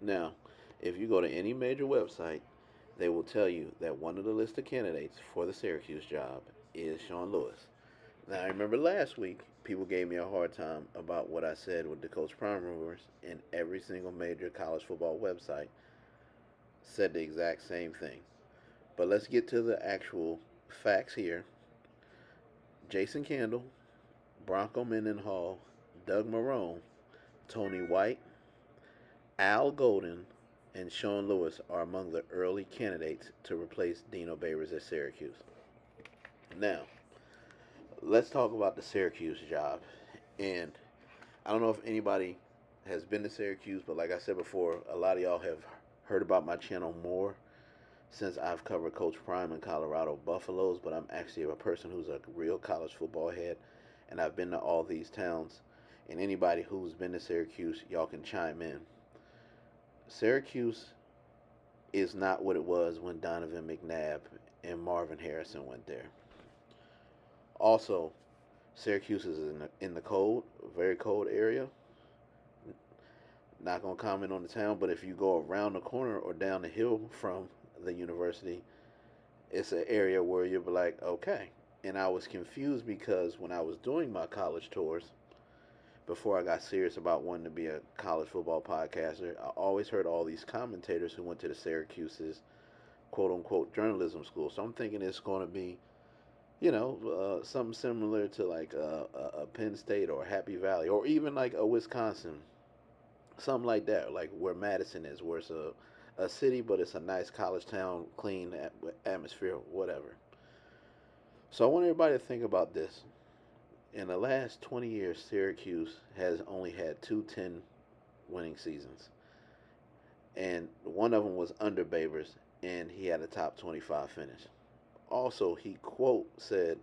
Now, if you go to any major website, they will tell you that one of the list of candidates for the Syracuse job is Sean Lewis. Now, I remember last week, people gave me a hard time about what I said with the Coach Prime rumors, and every single major college football website said the exact same thing. But let's get to the actual facts here. Jason Candle, Bronco Mendenhall, Doug Marone, Tony White, Al Golden, and Sean Lewis are among the early candidates to replace Dino Babers at Syracuse. Now, let's talk about the Syracuse job. And I don't know if anybody has been to Syracuse, but like I said before, a lot of y'all have heard about my channel more since I've covered Coach Prime in Colorado Buffaloes, but I'm actually a person who's a real college football head, and I've been to all these towns. And anybody who's been to Syracuse, y'all can chime in. Syracuse is not what it was when Donovan McNabb and Marvin Harrison went there. Also, Syracuse is in the cold, very cold area. Not going to comment on the town, but if you go around the corner or down the hill from the university, it's an area where you'll be like, okay. And I was confused because when I was doing my college tours, before I got serious about wanting to be a college football podcaster, I always heard all these commentators who went to the Syracuse's quote unquote journalism school. So I'm thinking it's going to be, something similar to like a Penn State or Happy Valley or even like a Wisconsin, something like that, like where Madison is, where it's a city, but it's a nice college town, clean atmosphere, whatever. So I want everybody to think about this. In the last 20 years, Syracuse has only had two 10 winning seasons. And one of them was under Babers, and he had a top 25 finish. Also, he, quote, said,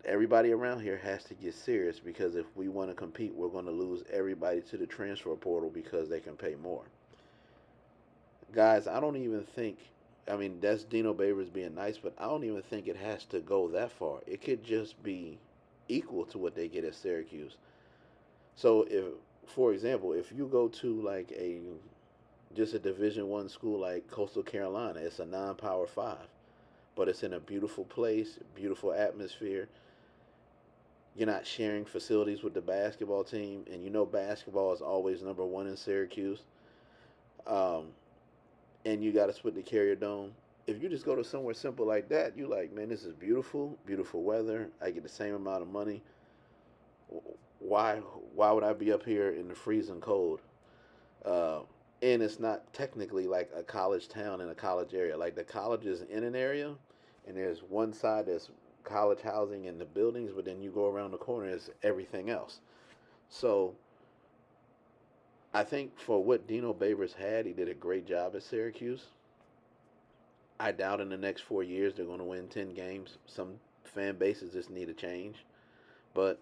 everybody around here has to get serious because if we want to compete, we're going to lose everybody to the transfer portal because they can pay more. Guys, I don't even think, that's Dino Babers being nice, but I don't even think it has to go that far. It could just be equal to what they get at Syracuse. So if, for example, if you go to like just a Division I school like Coastal Carolina, it's a non-power 5, but it's in a beautiful place, beautiful atmosphere. You're not sharing facilities with the basketball team, and basketball is always number one in Syracuse. And you got to split the Carrier Dome. If you just go to somewhere simple like that, you like, man, this is beautiful, beautiful weather. I get the same amount of money. Why would I be up here in the freezing cold? And it's not technically like a college town in a college area. Like the college is in an area, and there's one side that's college housing and the buildings, but then you go around the corner, it's everything else. So I think for what Dino Babers had, he did a great job at Syracuse. I doubt in the next 4 years they're going to win 10 games. Some fan bases just need a change. But,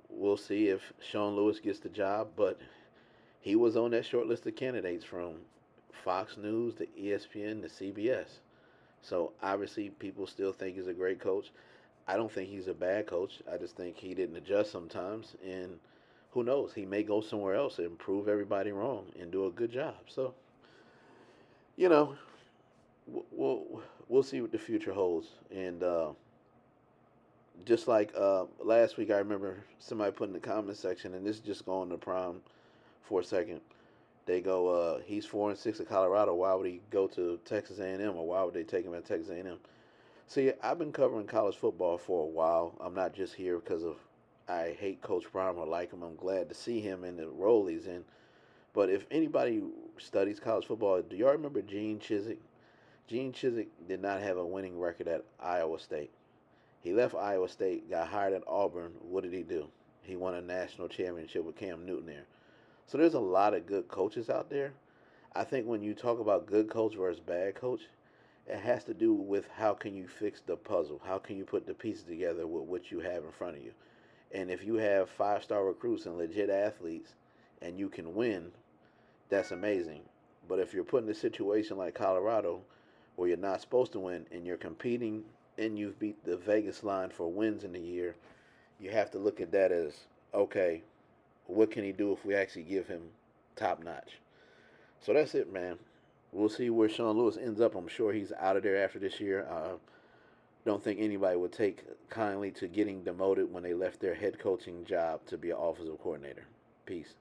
we'll see if Sean Lewis gets the job. But he was on that short list of candidates from Fox News to ESPN to CBS. So obviously people still think he's a great coach. I don't think he's a bad coach. I just think he didn't adjust sometimes. And who knows? He may go somewhere else and prove everybody wrong and do a good job. So, you know, we'll see what the future holds. And just like last week, I remember somebody put in the comment section, and this is just going to Prime for a second. They go, he's 4-6 at Colorado. Why would he go to Texas A&M, or why would they take him at Texas A&M? See, I've been covering college football for a while. I'm not just here because of I hate Coach Prime or like him. I'm glad to see him in the role he's in. But if anybody studies college football, do y'all remember Gene Chizik? Gene Chizik did not have a winning record at Iowa State. He left Iowa State, got hired at Auburn. What did he do? He won a national championship with Cam Newton there. So there's a lot of good coaches out there. I think when you talk about good coach versus bad coach, it has to do with how can you fix the puzzle? How can you put the pieces together with what you have in front of you? And if you have 5-star recruits and legit athletes and you can win, that's amazing. But if you're put in a situation like Colorado where you're not supposed to win and you're competing and you've beat the Vegas line for wins in the year, you have to look at that as, okay, what can he do if we actually give him top notch. So that's it, man. We'll see where Sean Lewis ends up. I'm sure he's out of there after this year. Don't think anybody would take kindly to getting demoted when they left their head coaching job to be an offensive coordinator. Peace.